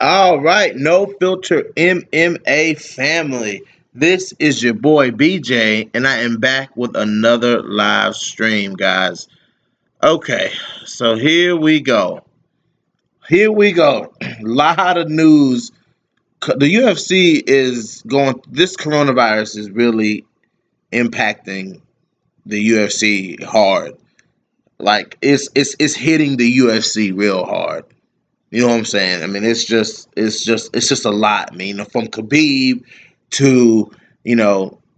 All right, no filter MMA family. This is your boy BJ, and I am back with another live stream, guys. Okay, so here we go. Here we go. Lot of news. The UFC is going. This coronavirus is really impacting the UFC hard. Like it's hitting the UFC real hard. You know what I'm saying? I mean, it's just a lot. I mean, from Khabib to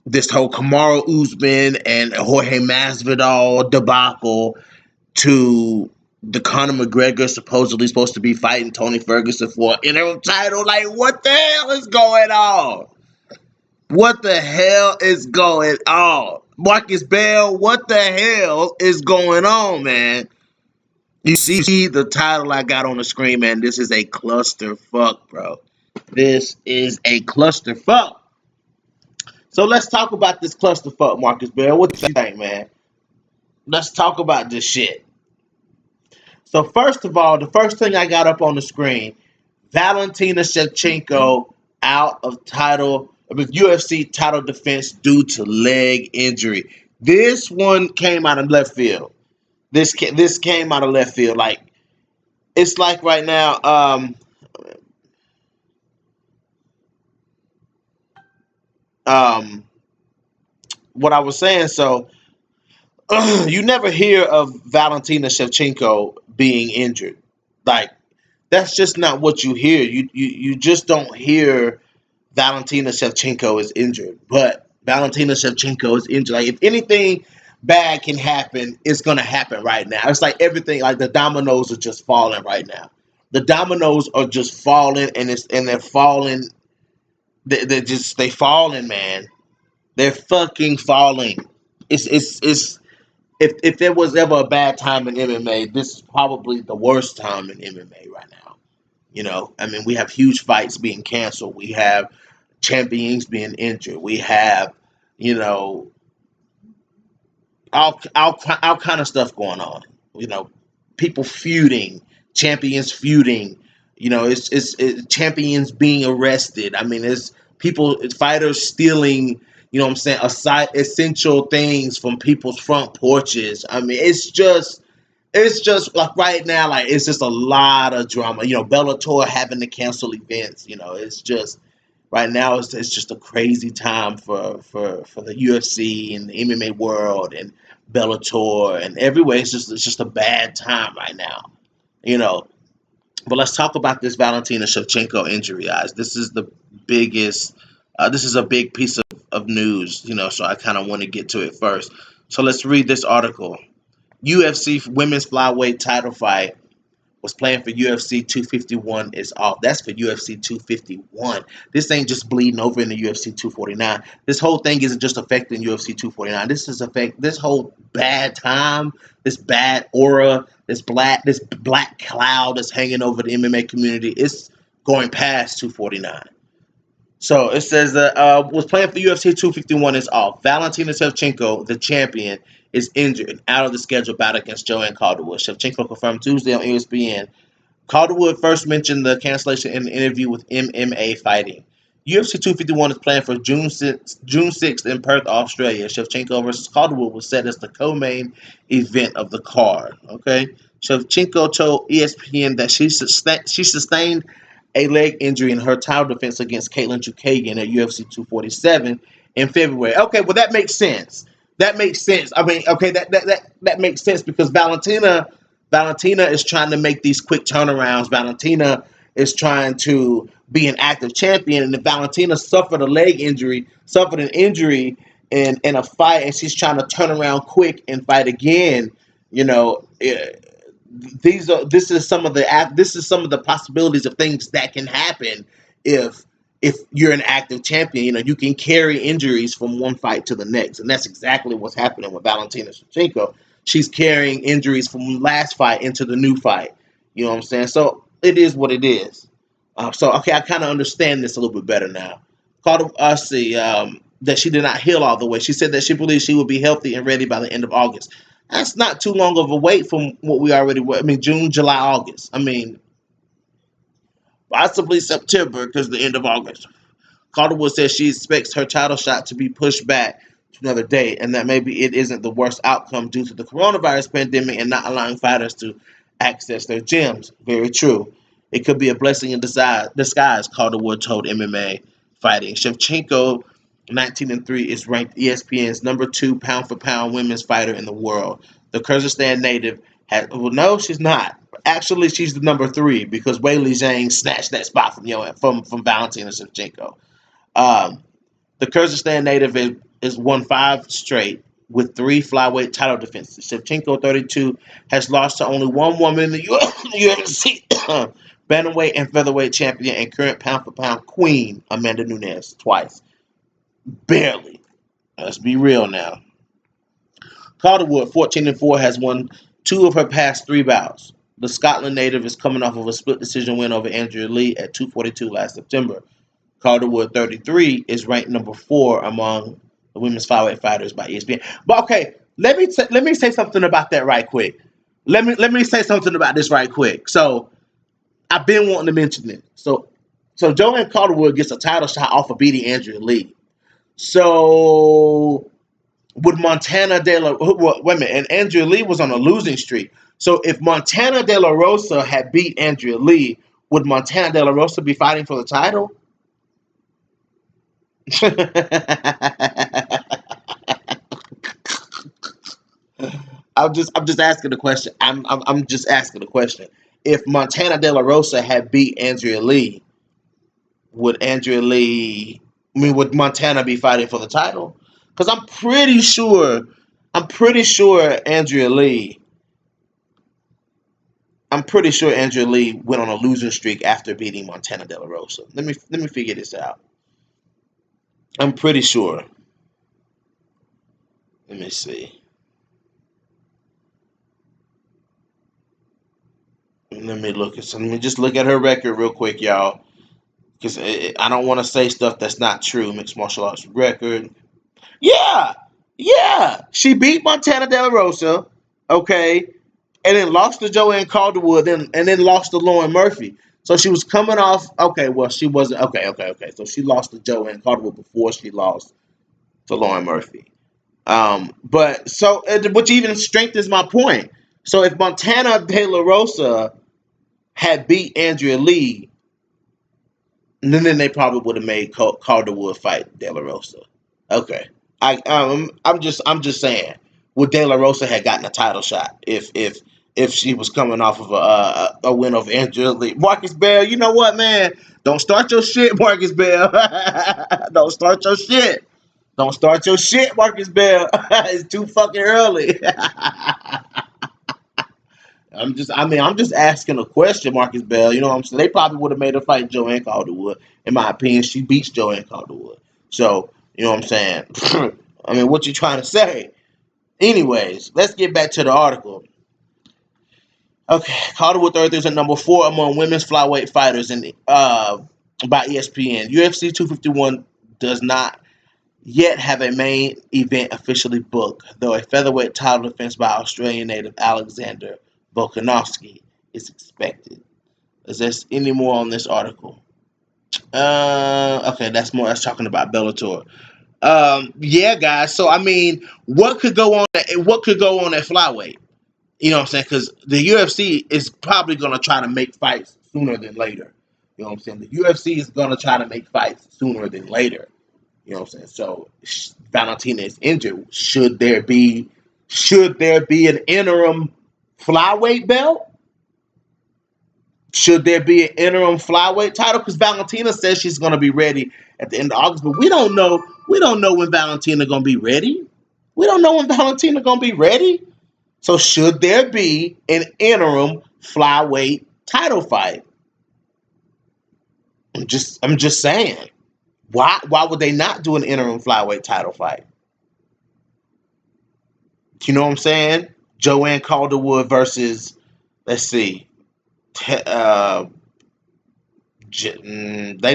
this whole Kamaru Usman and Jorge Masvidal debacle to the Conor McGregor supposedly supposed to be fighting Tony Ferguson for an interim title. Like, what the hell is going on? What the hell is going on? Marcus Bell, what the hell is going on, man? You see the title I got on the screen, man. This is a clusterfuck, bro. This is a clusterfuck. So let's talk about this clusterfuck, Marcus Bell. What you think, man? Let's talk about this shit. So first of all, the first thing I got up on the screen, Valentina Shevchenko out of UFC title defense due to leg injury. This one came out of left field. This came out of left field. Like, it's like right now, um, what I was saying. So you never hear of Valentina Shevchenko being injured. Like, that's just not what you hear. You just don't hear Valentina Shevchenko is injured. But Valentina Shevchenko is injured. Like, if anything bad can happen, it's gonna happen right now. It's like everything, like the dominoes are just falling right now. The dominoes are just falling, and they're falling. They falling, man. They're fucking falling. It's if there was ever a bad time in MMA, this is probably the worst time in MMA right now. I mean, we have huge fights being canceled. We have champions being injured. We have, you know, all kind of stuff going on. You know, people feuding, champions feuding. It's champions being arrested. I mean, it's fighters stealing. You know what I'm saying? Aside essential things from people's front porches. I mean, it's just it's just like right now, like it's just a lot of drama. Bellator having to cancel events. It's just right now it's just a crazy time for the UFC and the MMA world and Bellator and everywhere. It's just a bad time right now. You know, but let's talk about this Valentina Shevchenko injury, guys. This is the biggest. This is a big piece of news. So I kind of want to get to it first. So let's read this article. UFC women's flyweight title fight was planned for UFC 251 is off. That's for UFC 251. This ain't just bleeding over into UFC 249. This whole thing isn't just affecting UFC 249. This whole bad time, this bad aura, this black cloud that's hanging over the MMA community. It's going past 249. So it says that was planned for UFC 251 is off. Valentina Shevchenko, the champion, is injured and out of the scheduled bout against Joanne Calderwood. Shevchenko confirmed Tuesday on ESPN. Calderwood first mentioned the cancellation in an interview with MMA Fighting. UFC 251 is planned for June 6th in Perth, Australia. Shevchenko versus Calderwood was set as the co-main event of the card. Okay, Shevchenko told ESPN that she sustained a leg injury in her title defense against Caitlin Chukagian at UFC 247 in February. Okay, well that makes sense. That makes sense. I mean, okay, that makes sense because Valentina is trying to make these quick turnarounds. Valentina is trying to be an active champion, and if Valentina suffered an injury in a fight, and she's trying to turn around quick and fight again, you know. This is some of the possibilities of things that can happen if you're an active champion. You can carry injuries from one fight to the next, and that's exactly what's happening with Valentina Shevchenko. She's carrying injuries from last fight into the new fight. You know what I'm saying? So it is what it is. Okay, I kind of understand this a little bit better now. Called us that she did not heal all the way. She said that she believes she will be healthy and ready by the end of August. That's not too long of a wait from what we already were. I mean, June, July, August. I mean, possibly September because the end of August. Calderwood says she expects her title shot to be pushed back to another date and that maybe it isn't the worst outcome due to the coronavirus pandemic and not allowing fighters to access their gyms. Very true. It could be a blessing in disguise, Calderwood told MMA Fighting. Shevchenko, 19-3, is ranked ESPN's number 2 pound-for-pound women's fighter in the world. The Kyrgyzstan native no, she's not. Actually, she's the number 3 because Weili Zhang snatched that spot from Valentina Shevchenko. Um, the Kyrgyzstan native is won 5 straight with 3 flyweight title defenses. Shevchenko, 32, has lost to only one woman in the UFC, bantamweight and featherweight champion and current pound-for-pound queen, Amanda Nunes, twice. Barely. Let's be real now. Calderwood, 14-4, has won 2 of her past 3 bouts. The Scotland native is coming off of a split decision win over Andrea Lee at 242 last September. Calderwood, 33, is ranked number 4 among the women's flyweight fighters by ESPN. But okay, let me say something about that right quick. Let me say something about this right quick. So I've been wanting to mention it. So Joanne Calderwood gets a title shot off of beating Andrea Lee. So would Montana De La wait a minute, and Andrea Lee was on a losing streak. So if Montana De La Rosa had beat Andrea Lee, would Montana De La Rosa be fighting for the title? I'm just asking the question. I'm just asking the question. If Montana De La Rosa had beat Andrea Lee, would Montana be fighting for the title? Because I'm pretty sure Andrea Lee went on a losing streak after beating Montana De La Rosa. Let me figure this out. I'm pretty sure. Let me see. Let me just look at her record real quick, y'all. Because I don't want to say stuff that's not true. Mixed martial arts record. Yeah, yeah. She beat Montana De La Rosa, okay, and then lost to Joanne Calderwood, and then lost to Lauren Murphy. So she was coming off. Okay, well she wasn't. Okay. So she lost to Joanne Calderwood before she lost to Lauren Murphy. But so which even strengthens my point. So if Montana De La Rosa had beat Andrea Lee, then they probably would have made Calderwood fight De La Rosa. Okay, I'm just saying, would De La Rosa had gotten a title shot if she was coming off of a win over Andrea Lee? Marcus Bell, you know what, man? Don't start your shit, Marcus Bell. Don't start your shit. Don't start your shit, Marcus Bell. It's too fucking early. I'm just asking a question, Marcus Bell. You know what I'm saying? They probably would have made her fight Joanne Calderwood. In my opinion, she beats Joanne Calderwood. So, you know what I'm saying? I mean, what you trying to say? Anyways, let's get back to the article. Okay, Calderwood 33 is at number 4 among women's flyweight fighters by ESPN. UFC 251 does not yet have a main event officially booked, though a featherweight title defense by Australian native Alexander Volkanovski is expected. Is there any more on this article? Okay, that's more. That's talking about Bellator. Yeah, guys. So I mean, what could go on? What could go on at flyweight? You know what I'm saying? Because the UFC is probably gonna try to make fights sooner than later. You know what I'm saying? The UFC is gonna try to make fights sooner than later. You know what I'm saying? So Valentina is injured. Should there be an interim flyweight belt? Should there be an interim flyweight title? Because Valentina says she's going to be ready at the end of August, but we don't know. We don't know when Valentina going to be ready. We don't know when Valentina going to be ready. So should there be an interim flyweight title fight? I'm just saying. Why would they not do an interim flyweight title fight? You know what I'm saying? Joanne Calderwood versus, let's see, they're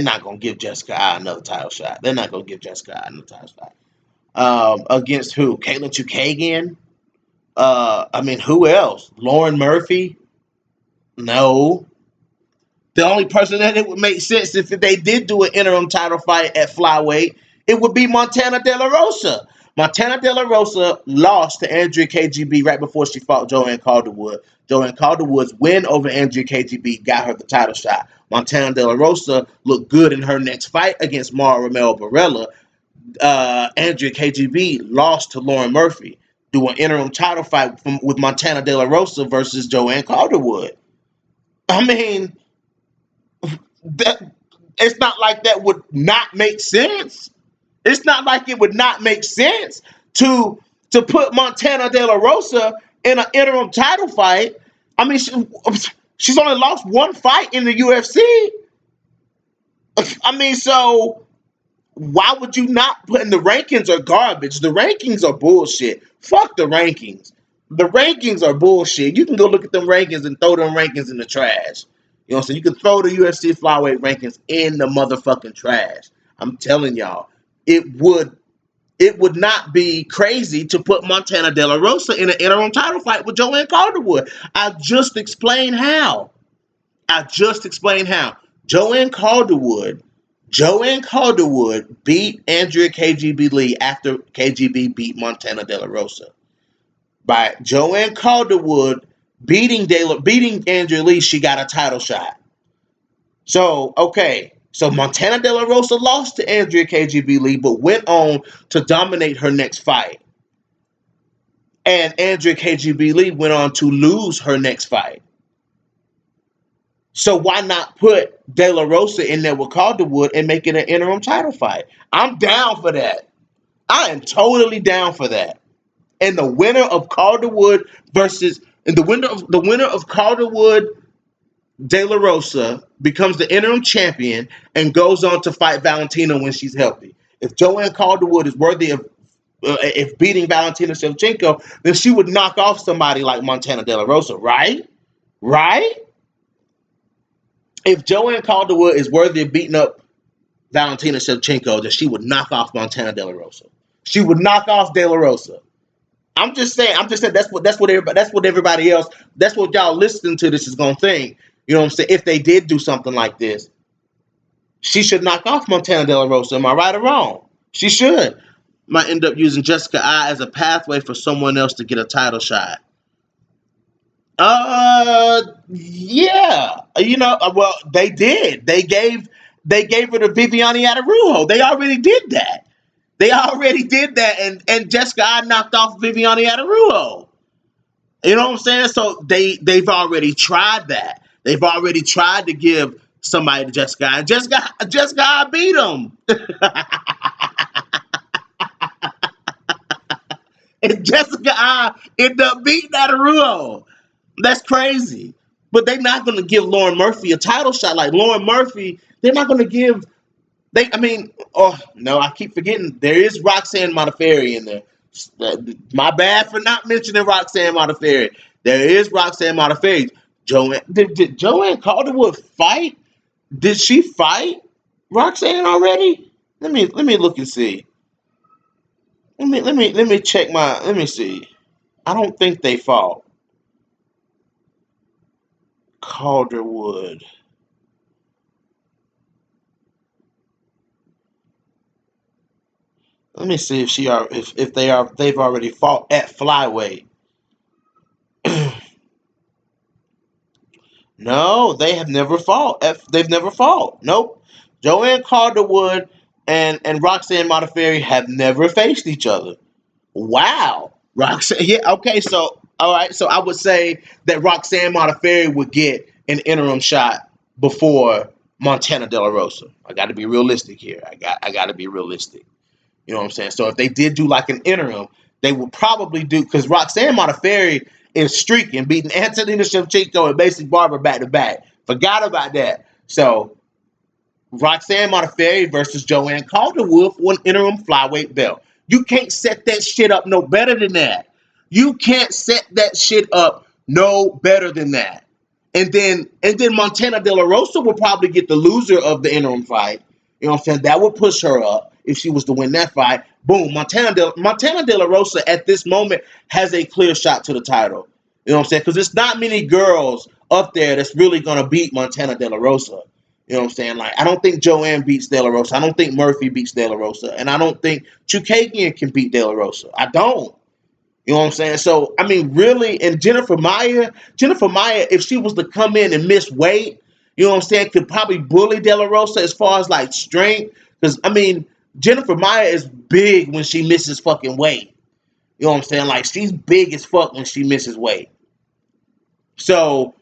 not gonna give Jessica Eye another title shot. They're not gonna give Jessica Eye another title shot. Against who? Caitlin Chukagian? I mean, who else? Lauren Murphy? No. The only person that it would make sense if they did do an interim title fight at flyweight, it would be Montana De La Rosa. Montana De La Rosa lost to Andrea KGB right before she fought Joanne Calderwood. Joanne Calderwood's win over Andrea KGB got her the title shot. Montana De La Rosa looked good in her next fight against Mara Romero Barella. Andrea KGB lost to Lauren Murphy. Do an interim title fight with Montana De La Rosa versus Joanne Calderwood. I mean, that it's not like that would not make sense. It's not like it would not make sense to put Montana De La Rosa in an interim title fight. I mean, she's only lost one fight in the UFC. I mean, so why would you not put in the rankings are garbage? The rankings are bullshit. Fuck the rankings. The rankings are bullshit. You can go look at them rankings and throw them rankings in the trash. You know what I'm saying? You can throw the UFC flyweight rankings in the motherfucking trash. I'm telling y'all, it would not be crazy to put Montana De La Rosa in an interim title fight with Joanne Calderwood. I just explained how. Joanne Calderwood beat Andrea KGB Lee after KGB beat Montana De La Rosa. By Joanne Calderwood beating Andrea Lee, she got a title shot. So, okay. So Montana De La Rosa lost to Andrea KGB Lee, but went on to dominate her next fight. And Andrea KGB Lee went on to lose her next fight. So why not put De La Rosa in there with Calderwood and make it an interim title fight? I'm down for that. I am totally down for that. And the winner of Calderwood Calderwood De La Rosa becomes the interim champion and goes on to fight Valentina when she's healthy. If Joanne Calderwood is worthy of if beating Valentina Shevchenko, then she would knock off somebody like Montana De La Rosa, right? Right? If Joanne Calderwood is worthy of beating up Valentina Shevchenko, then she would knock off Montana De La Rosa. She would knock off De La Rosa. I'm just saying that's what everybody else, that's what y'all listening to this is gonna think. You know what I'm saying? If they did do something like this, she should knock off Montana De La Rosa. Am I right or wrong? She should. Might end up using Jessica Eye as a pathway for someone else to get a title shot. Yeah, well, they did. They gave her to Viviane Araújo. They already did that. They already did that, and Jessica I knocked off Viviane Araújo. You know what I'm saying? So they've already tried that. They've already tried to give somebody to Jessica, and Jessica I beat them, and Jessica I ended up beating Araújo. That's crazy. But they're not going to give Lauren Murphy a title shot. Like Lauren Murphy, they're not going to give. Oh no, I keep forgetting. There is Roxanne Modafferi in there. My bad for not mentioning Roxanne Modafferi. There is Roxanne Modafferi. Joanne, did Joanne Calderwood fight? Did she fight Roxanne already? Let me look and see. Let me check my. Let me see. I don't think they fought Calderwood. Let me see if they've already fought at flyweight. No, they have never fought. They've never fought. Nope. Joanne Calderwood and Roxanne Modafferi have never faced each other. Wow. Roxanne. Yeah. Okay. So all right. So I would say that Roxanne Modafferi would get an interim shot before Montana De La Rosa. I got to be realistic here. I got to be realistic. You know what I'm saying? So if they did do like an interim, they would probably do, because Roxanne Modafferi is streaking, beating Antonina Shevchenko and Basic Barber back to back. Forgot about that. So Roxanne Modafferi versus Joanne Calderwood for an interim flyweight belt. You can't set that shit up no better than that. You can't set that shit up no better than that. And then Montana De La Rosa will probably get the loser of the interim fight. You know what I'm saying? That would push her up if she was to win that fight. Boom, Montana De La Rosa at this moment has a clear shot to the title. You know what I'm saying? Because there's not many girls up there that's really gonna beat Montana De La Rosa. You know what I'm saying? Like, I don't think Joanne beats De La Rosa. I don't think Murphy beats De La Rosa. And I don't think Chukagian can beat De La Rosa. I don't. You know what I'm saying? So, I mean, really, and Jennifer Maia, if she was to come in and miss weight, you know what I'm saying, could probably bully De La Rosa as far as like strength. Because, I mean, Jennifer Maia is big when she misses fucking weight. You know what I'm saying? Like, she's big as fuck when she misses weight. So,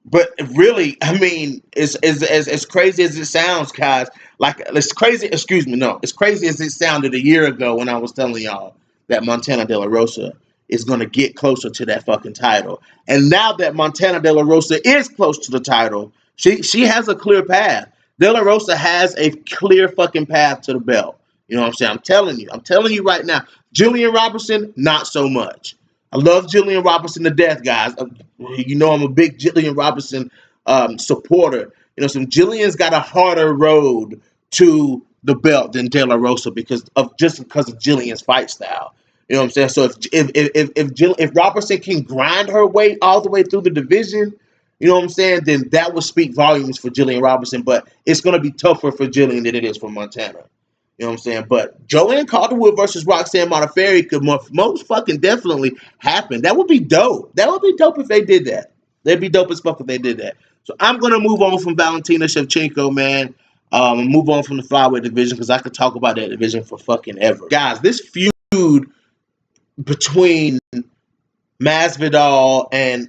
but really, I mean, as crazy as it sounds, guys. Like, it's crazy. Excuse me, no, it's crazy as it sounded a year ago when I was telling y'all that Montana De La Rosa is going to get closer to that fucking title. And now that Montana De La Rosa is close to the title, she has a clear path. De La Rosa has a clear fucking path to the belt. You know what I'm saying? I'm telling you right now. Jillian Robertson, not so much. I love Jillian Robertson to death, guys. You know I'm a big Jillian Robertson supporter. Jillian's got a harder road to the belt than De La Rosa because of Jillian's fight style. You know what I'm saying? So if Robertson can grind her way all the way through the division, you know what I'm saying, then that would speak volumes for Jillian Robertson. But it's going to be tougher for Jillian than it is for Montana. You know what I'm saying? But Joanne Calderwood versus Roxanne Modafferi could most fucking definitely happen. That would be dope. That would be dope if they did that. That'd be dope as fuck if they did that. So I'm gonna move on from Valentina Shevchenko, man. Move on from the flyweight division because I could talk about that division for fucking ever. Guys, this feud between Masvidal and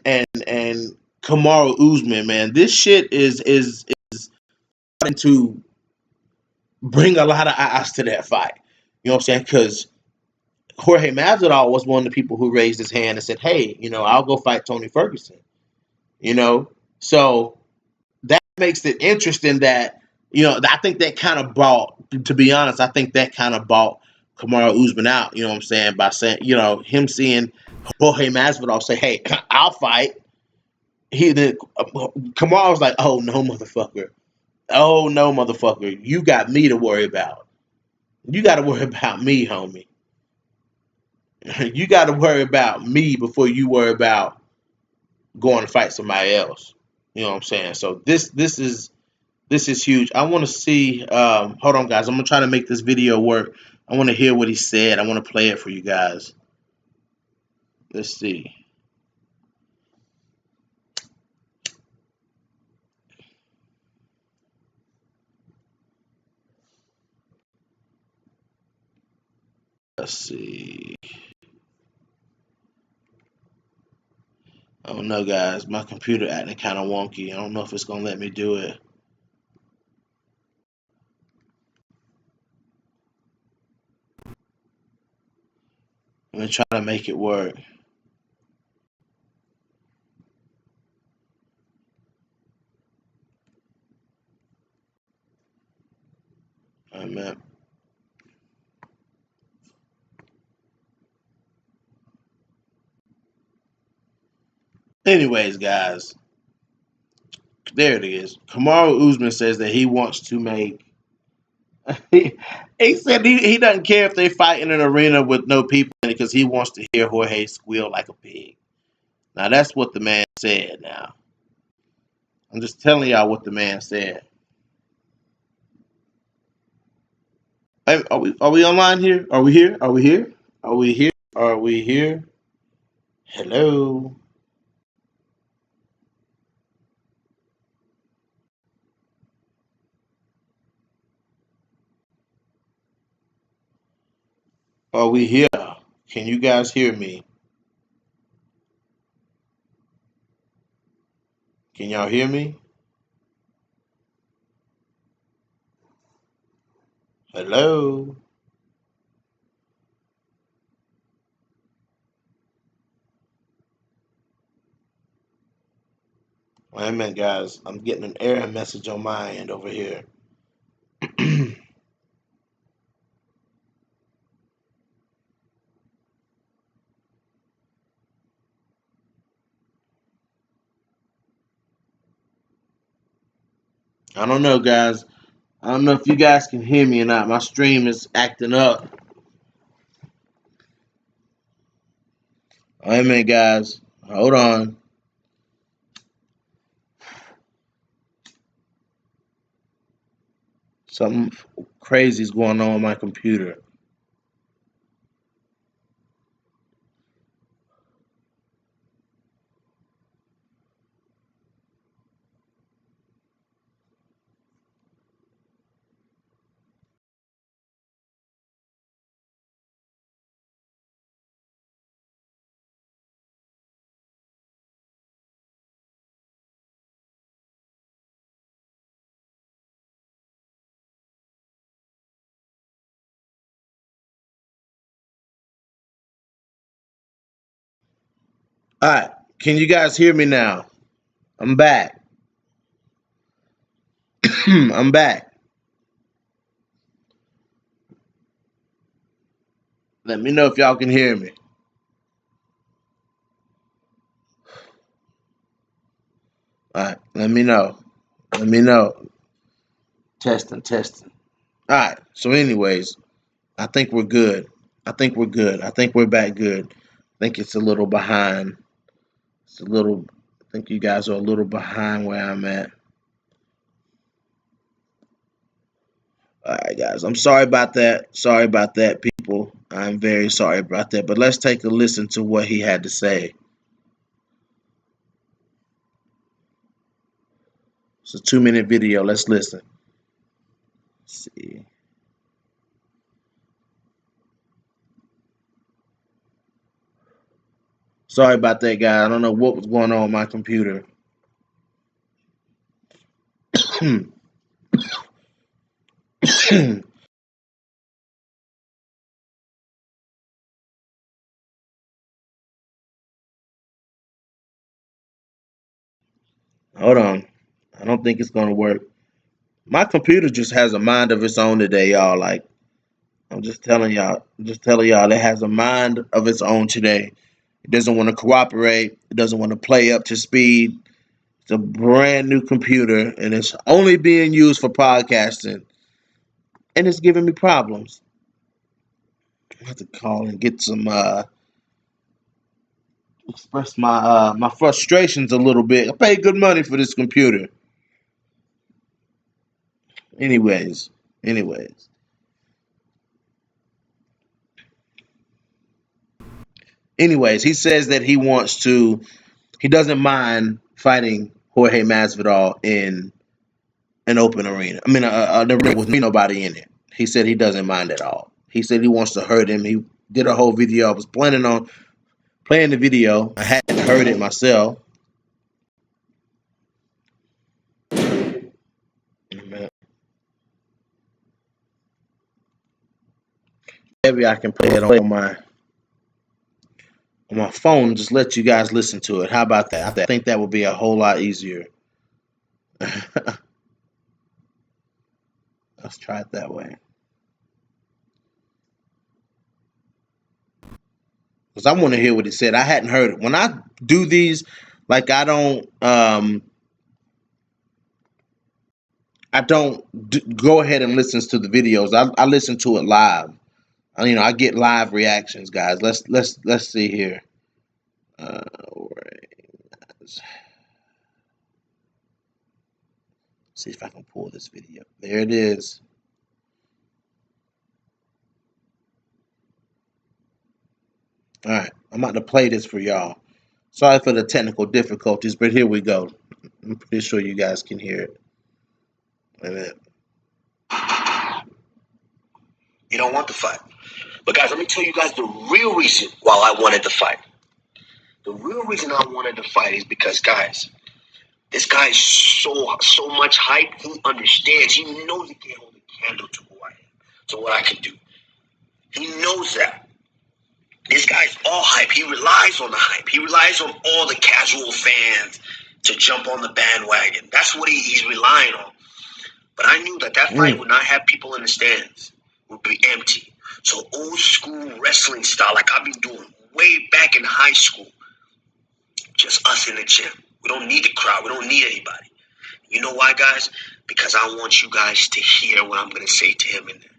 Kamaru Usman, man, this shit is starting to bring a lot of eyes to that fight. You know what I'm saying? Because Jorge Masvidal was one of the people who raised his hand and said, "Hey, I'll go fight Tony Ferguson." So that makes it interesting that I think that kind of bought. To be honest, I think that kind of bought Kamaru Usman out. You know what I'm saying? By saying, him seeing Jorge Masvidal say, "Hey, I'll fight." Kamaru was like, "Oh no, motherfucker! Oh no, motherfucker! You got me to worry about. You got to worry about me, homie." You got to worry about me before you worry about going to fight somebody else. You know what I'm saying? So this is huge. I want to see. Hold on, guys. I'm gonna try to make this video work. I want to hear what he said. I want to play it for you guys. Let's see. Let's see. I don't know, guys. My computer acting kind of wonky. I don't know if it's gonna let me do it. I'm gonna try to make it work. All right, man. Anyways, guys, there it is. Kamaru Usman says that he wants to make. he, he said he doesn't care if they fight in an arena with no people in it because he wants to hear Jorge squeal like a pig. Now that's what the man said. Now I'm just telling y'all what the man said. Hey, are we online here? Are we here? Are we here? Are we here? Are we here? Hello. Are we here? Can you guys hear me? Can y'all hear me? Hello. Wait a minute, guys. I'm getting an error message on my end over here. I don't know, guys. I don't know if you guys can hear me or not. My stream is acting up. Wait a minute, guys. Hold on. Something crazy is going on with my computer. All right. Can you guys hear me now? I'm back. I'm back. Let me know if y'all can hear me. All right. Let me know. Let me know. Testing, testing. All right. So, anyways, I think we're good. I think we're good. I think we're back good. I think it's a little behind. It's a little. I think you guys are a little behind where I'm at. All right, guys. I'm sorry about that. Sorry about that, people. I'm very sorry about that. But let's take a listen to what he had to say. It's a 2-minute video. Let's listen. Let's see. Sorry about that, guy. I don't know what was going on with my computer. Hold on. I don't think it's gonna work. My computer just has a mind of its own today, y'all. Like I'm just telling y'all. I'm just telling y'all it has a mind of its own today. It doesn't want to cooperate. It doesn't want to play up to speed. It's a brand new computer and it's only being used for podcasting. And it's giving me problems. I have to call and get some express my frustrations a little bit. I paid good money for this computer. Anyways, anyways. Anyways, he says that he doesn't mind fighting Jorge Masvidal in an open arena. I mean, an arena with nobody in it. He said he doesn't mind at all. He said he wants to hurt him. He did a whole video. I was planning on playing the video. I hadn't heard it myself. Maybe I can play it on my phone and just let you guys listen to it. How about that? I think that would be a whole lot easier. Let's try it that way. Because I want to hear what he said. I hadn't heard it. When I do these, like I don't go ahead and listen to the videos. I listen to it live. I get live reactions, guys. Let's see here. See if I can pull this video. There it is. All right, I'm about to play this for y'all. Sorry for the technical difficulties, but here we go. I'm pretty sure you guys can hear it. Wait a minute. You don't want the fight. But guys, let me tell you guys the real reason why I wanted the fight. The real reason I wanted the fight is because, guys, this guy is so much hype. He understands. He knows he can't hold a candle to who I am, to what I can do. He knows that. This guy's all hype. He relies on the hype. He relies on all the casual fans to jump on the bandwagon. That's what he's relying on. But I knew that fight would not have people in the stands. It would be empty. So old school wrestling style, like I've been doing way back in high school. Just us in the gym. We don't need the crowd. We don't need anybody. You know why, guys? Because I want you guys to hear what I'm going to say to him in there.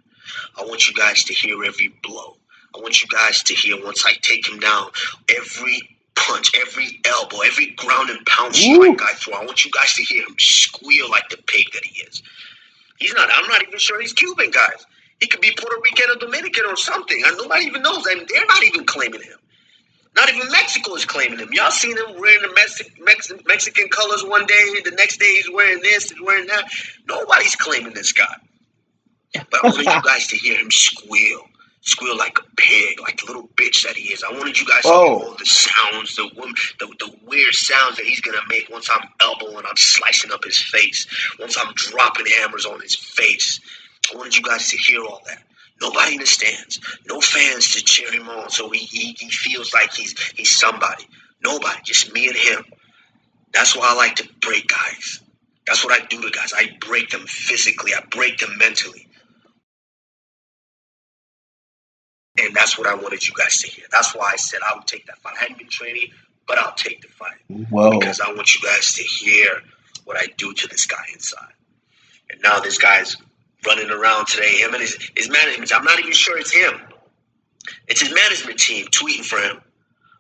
I want you guys to hear every blow. I want you guys to hear once I take him down, every punch, every elbow, every ground and pound strike I throw. I want you guys to hear him squeal like the pig that he is. I'm not even sure he's Cuban, guys. He could be Puerto Rican or Dominican or something. And nobody even knows. And they're not even claiming him. Not even Mexico is claiming him. Y'all seen him wearing the Mexican colors one day. The next day he's wearing this, he's wearing that. Nobody's claiming this guy. But I wanted you guys to hear him squeal like a pig, like the little bitch that he is. I wanted you guys to hear all the sounds, the weird sounds that he's going to make once I'm elbowing, I'm slicing up his face, once I'm dropping hammers on his face. I wanted you guys to hear all that. Nobody understands. No fans to cheer him on so he feels like he's somebody. Nobody, just me and him. That's why I like to break guys. That's what I do to guys. I break them physically. I break them mentally. And that's what I wanted you guys to hear. That's why I said I would take that fight. I hadn't been training, but I'll take the fight. Whoa. Because I want you guys to hear what I do to this guy inside. And now this guy's running around today. Him and his management. I'm not even sure it's him. It's his management team tweeting for him.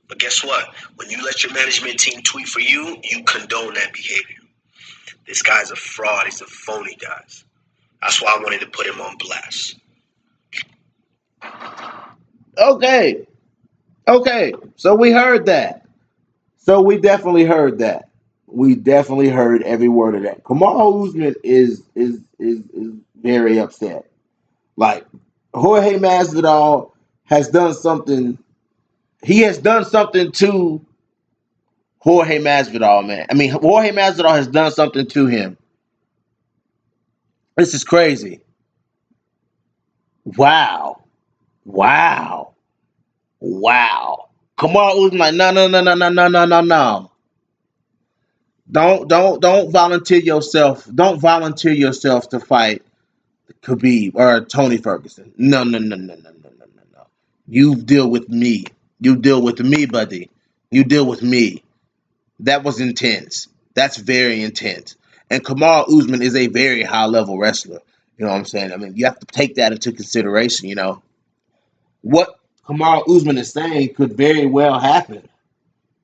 But guess what? When you let your management team tweet for you, you condone that behavior. This guy's a fraud. He's a phony, guys. That's why I wanted to put him on blast. Okay. So we heard that. So we definitely heard that. We definitely heard every word of that. Kamaru Usman is very upset. Like Jorge Masvidal has done something. He has done something to Jorge Masvidal, man. I mean, Jorge Masvidal has done something to him. This is crazy. Wow. Kamaru Usman, like, no. Don't volunteer yourself. Don't volunteer yourself to fight Khabib or Tony Ferguson. No. You deal with me. You deal with me, buddy. You deal with me. That was intense. That's very intense. And Kamaru Usman is a very high level wrestler. You know what I'm saying? I mean, you have to take that into consideration. You know what Kamaru Usman is saying could very well happen.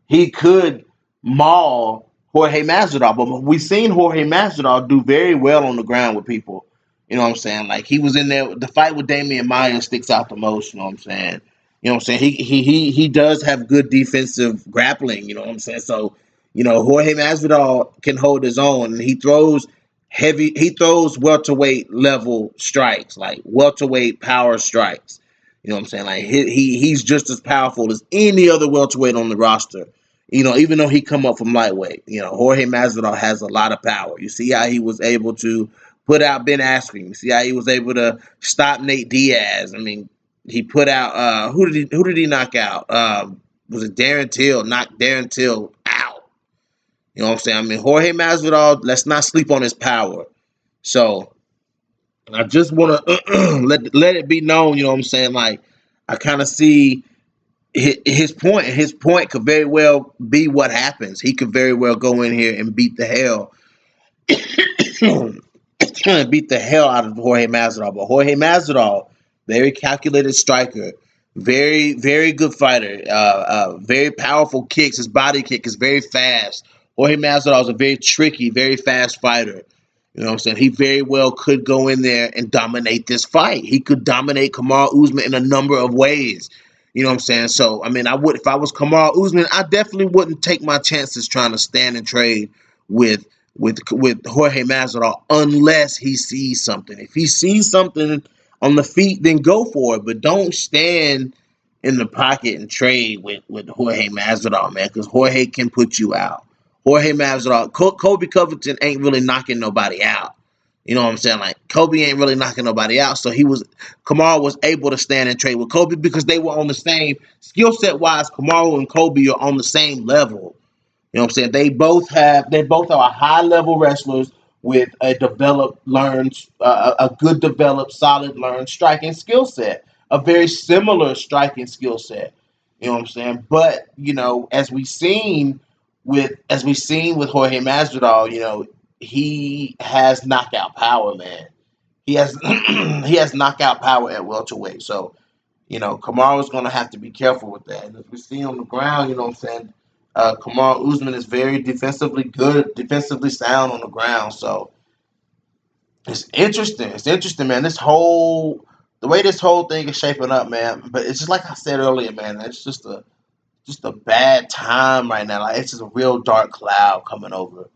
He could maul Jorge Masvidal, but we've seen Jorge Masvidal do very well on the ground with people. You know what I'm saying? Like he was in there. The fight with Damian Maia sticks out the most. You know what I'm saying? You know what I'm saying? He does have good defensive grappling. You know what I'm saying? So Jorge Masvidal can hold his own, and he throws heavy. He throws welterweight level strikes, like welterweight power strikes. You know what I'm saying? Like he's just as powerful as any other welterweight on the roster. You know, even though he come up from lightweight, you know, Jorge Masvidal has a lot of power. You see how he was able to put out Ben Askren. You see how he was able to stop Nate Diaz. I mean, he put out who did he knock out? Was it Darren Till? Knocked Darren Till out. You know what I'm saying? I mean, Jorge Masvidal. Let's not sleep on his power. So I just want to let it be known. You know what I'm saying? Like I kind of see his point. His point could very well be what happens. He could very well go in here and beat the hell, beat the hell out of Jorge Masvidal. But Jorge Masvidal, very calculated striker, very good fighter, very powerful kicks. His body kick is very fast. Jorge Masvidal is a very tricky, very fast fighter. You know what I'm saying? He very well could go in there and dominate this fight. He could dominate Kamaru Usman in a number of ways. You know what I'm saying? So, I mean, I would if I was Kamaru Usman, I definitely wouldn't take my chances trying to stand and trade with with Jorge Masvidal unless he sees something. If he sees something on the feet, then go for it. But don't stand in the pocket and trade with Jorge Masvidal, man, because Jorge can put you out. Jorge Masvidal, Kobe Covington ain't really knocking nobody out. You know what I'm saying? Like Kobe ain't really knocking nobody out. So Kamaru was able to stand and trade with Kobe because they were on the same skill set wise. Kamaru and Kobe are on the same level. You know what I'm saying? They both are high level wrestlers with a developed, learned, a good developed, solid, learned striking skill set. A very similar striking skill set. You know what I'm saying? But you know, as we seen with Jorge Masvidal, you know, he has knockout power, man. He has he has knockout power at welterweight. So you know, Kamaru's going to have to be careful with that. And as we see on the ground, you know what I'm saying, Kamaru Usman is very defensively good, defensively sound on the ground. So it's interesting. It's interesting, man. The way this whole thing is shaping up, man. But it's just like I said earlier, man. It's just a bad time right now. Like it's just a real dark cloud coming over.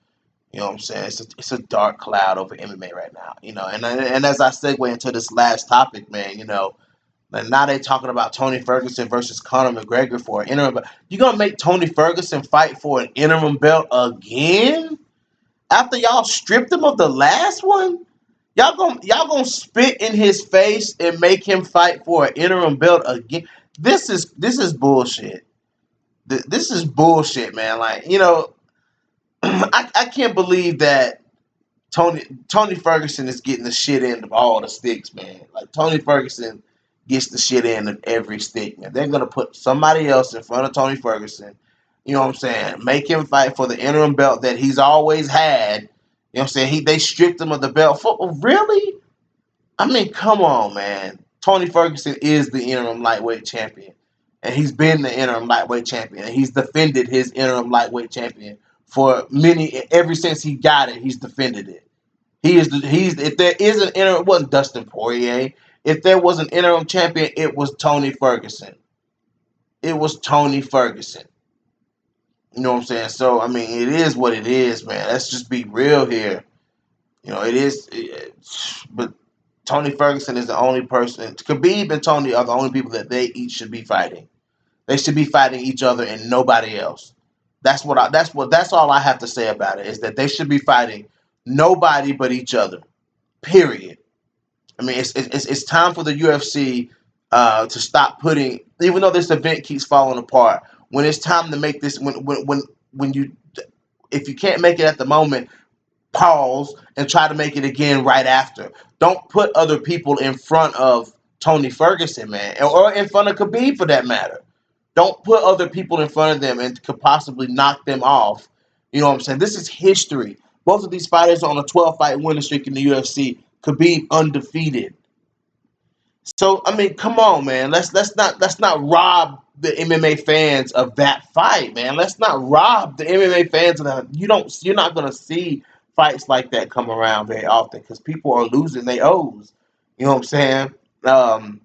You know what I'm saying? It's a dark cloud over MMA right now. You know, and as I segue into this last topic, man, you know, and now they talking about Tony Ferguson versus Conor McGregor for an interim. But you gonna make Tony Ferguson fight for an interim belt again after y'all stripped him of the last one? Y'all gonna spit in his face and make him fight for an interim belt again? This is bullshit. This is bullshit, man. Like you know, I can't believe that Tony Ferguson is getting the shit end of all the sticks, man. Like Tony Ferguson gets the shit end of every stick, man. They're gonna put somebody else in front of Tony Ferguson. You know what I'm saying? Make him fight for the interim belt that he's always had. You know what I'm saying? They stripped him of the belt for really? I mean, come on, man. Tony Ferguson is the interim lightweight champion. And he's been the interim lightweight champion. And he's defended his interim lightweight champion for ever since he got it, he's defended it. He's if there is an interim, it wasn't Dustin Poirier. If there was an interim champion, it was Tony Ferguson. It was Tony Ferguson. You know what I'm saying? So I mean, it is what it is, man. Let's just be real here. You know, but Tony Ferguson is the only person. Khabib and Tony are the only people that they each should be fighting. They should be fighting each other and nobody else. That's all I have to say about it is that they should be fighting nobody but each other. Period. I mean, it's time for the UFC to stop putting. Even though this event keeps falling apart, when it's time to make this, when you, if you can't make it at the moment, pause and try to make it again right after. Don't put other people in front of Tony Ferguson, man, or in front of Khabib for that matter. Don't put other people in front of them and could possibly knock them off. You know what I'm saying? This is history. Both of these fighters are on a 12-fight winning streak in the UFC. Khabib undefeated. So I mean, come on, man. Let's not rob the MMA fans of that fight, man. Let's not rob the MMA fans of that. You're not gonna see fights like that come around very often because people are losing their O's. You know what I'm saying? Um,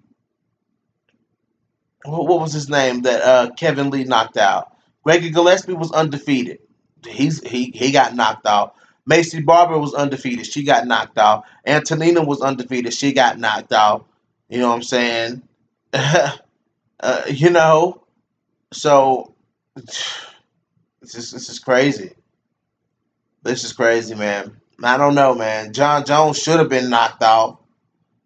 what was his name that Kevin Lee knocked out? Gregor Gillespie was undefeated. He got knocked out. Macy Barber was undefeated. She got knocked out. Antonina was undefeated. She got knocked out. You know what I'm saying? You know, so this is crazy. This is crazy, man. I don't know, man. John Jones should have been knocked out.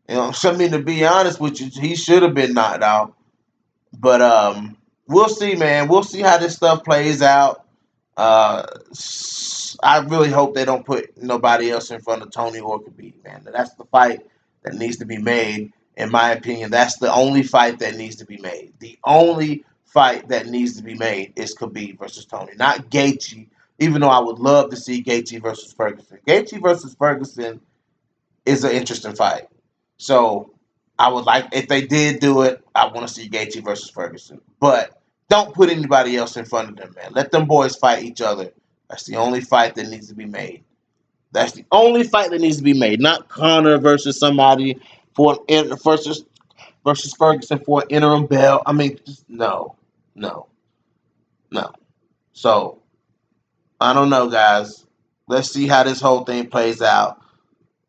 You know, I mean, to be honest with you, he should have been knocked out. But we'll see, man. We'll see how this stuff plays out. Uh, I really hope they don't put nobody else in front of Tony or Khabib, man. That's the fight that needs to be made, in my opinion. That's the only fight that needs to be made. The only fight that needs to be made is Khabib versus Tony, not Gaethje. Even though I would love to see Gaethje versus Ferguson. Gaethje versus Ferguson is an interesting fight. So I would like, if they did do it, I want to see Gaethje versus Ferguson. But don't put anybody else in front of them, man. Let them boys fight each other. That's the only fight that needs to be made. That's the only fight that needs to be made. Not Conor versus somebody for an versus Ferguson for an interim belt. I mean, just no, no, no. So I don't know, guys. Let's see how this whole thing plays out.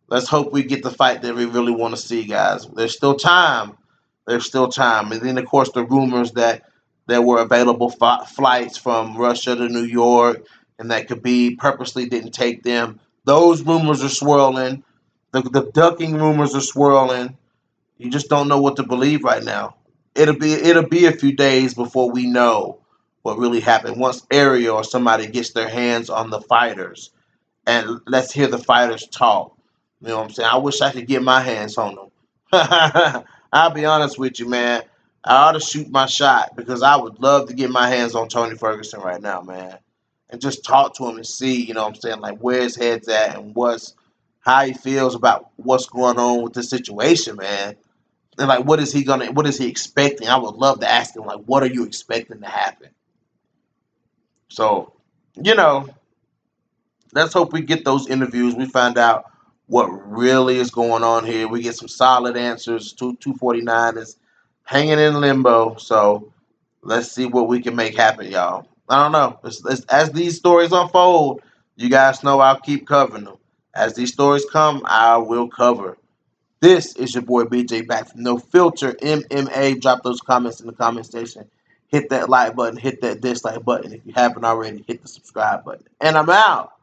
Let's hope we get the fight that we really want to see, guys. There's still time. There's still time. And then, of course, the rumors that there were available flights from Russia to New York and that Khabib purposely didn't take them. Those rumors are swirling. The ducking rumors are swirling. You just don't know what to believe right now. It'll be a few days before we know what really happened. Once Ariel or somebody gets their hands on the fighters and let's hear the fighters talk. You know what I'm saying? I wish I could get my hands on them. I'll be honest with you, man. I ought to shoot my shot because I would love to get my hands on Tony Ferguson right now, man. And just talk to him and see, you know what I'm saying, like where his head's at and how he feels about what's going on with the situation, man. And like what is he expecting? I would love to ask him, like, what are you expecting to happen? So, you know, let's hope we get those interviews. We find out what really is going on here. We get some solid answers. 249 is hanging in limbo. So let's see what we can make happen, y'all. I don't know. As these stories unfold, you guys know I'll keep covering them. As these stories come, I will cover. This is your boy BJ back from No Filter MMA. Drop those comments in the comment section. Hit that like button, hit that dislike button. If you haven't already, hit the subscribe button. And I'm out.